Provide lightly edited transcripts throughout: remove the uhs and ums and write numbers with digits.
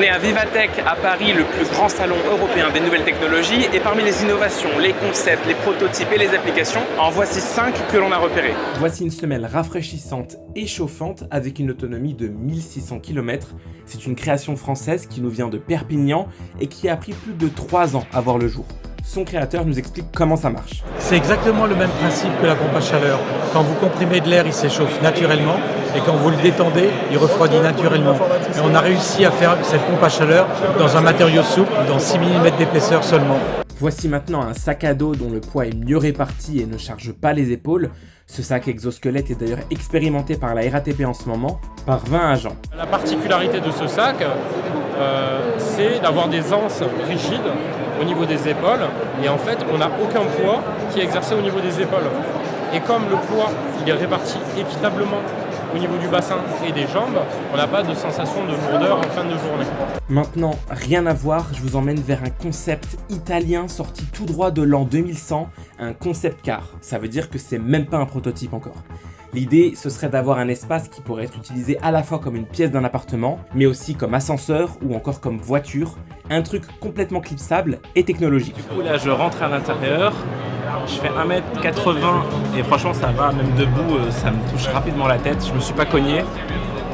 est à Vivatech à Paris, le plus grand salon européen des nouvelles technologies. Et parmi les innovations, les concepts, les prototypes et les applications, en voici 5 que l'on a repérés. Voici une semelle rafraîchissante et chauffante avec une autonomie de 1600 km. C'est une création française qui nous vient de Perpignan et qui a pris plus de 3 ans à voir le jour. Son créateur nous explique comment ça marche. C'est exactement le même principe que la pompe à chaleur. Quand vous comprimez de l'air, il s'échauffe naturellement et quand vous le détendez, il refroidit naturellement. Et on a réussi à faire cette pompe à chaleur dans un matériau souple, dans 6 mm d'épaisseur seulement. Voici maintenant un sac à dos dont le poids est mieux réparti et ne charge pas les épaules. Ce sac exosquelette est d'ailleurs expérimenté par la RATP en ce moment, par 20 agents. La particularité de ce sac, c'est d'avoir des anses rigides au niveau des épaules et en fait on n'a aucun poids qui est exercé au niveau des épaules. Et comme le poids il est réparti équitablement au niveau du bassin et des jambes, on n'a pas de sensation de lourdeur en fin de journée. Maintenant, rien à voir, je vous emmène vers un concept italien sorti tout droit de l'an 2100, un concept car. Ça veut dire que c'est même pas un prototype encore. L'idée, ce serait d'avoir un espace qui pourrait être utilisé à la fois comme une pièce d'un appartement, mais aussi comme ascenseur ou encore comme voiture. Un truc complètement clipsable et technologique. Du coup là je rentre à l'intérieur, je fais 1m80 et franchement ça va, même debout ça me touche rapidement la tête, je me suis pas cogné.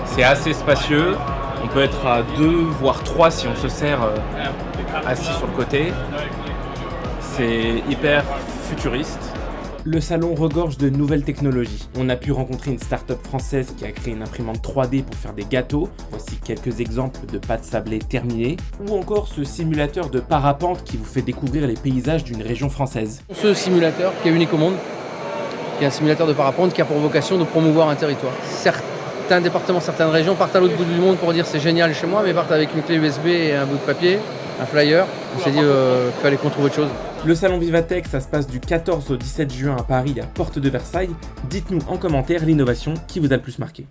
C'est assez spacieux, on peut être à 2 voire 3 si on se sert assis sur le côté. C'est hyper futuriste. Le salon regorge de nouvelles technologies. On a pu rencontrer une start-up française qui a créé une imprimante 3D pour faire des gâteaux. Voici quelques exemples de pâtes sablées terminées. Ou encore ce simulateur de parapente qui vous fait découvrir les paysages d'une région française. Ce simulateur qui est unique au monde, qui est un simulateur de parapente qui a pour vocation de promouvoir un territoire. Certains départements, certaines régions partent à l'autre bout du monde pour dire c'est génial chez moi, mais partent avec une clé USB et un bout de papier, un flyer. On s'est dit qu'il fallait qu'on trouve autre chose. Le salon Vivatech, ça se passe du 14 au 17 juin à Paris, à Porte de Versailles. Dites-nous en commentaire l'innovation qui vous a le plus marqué.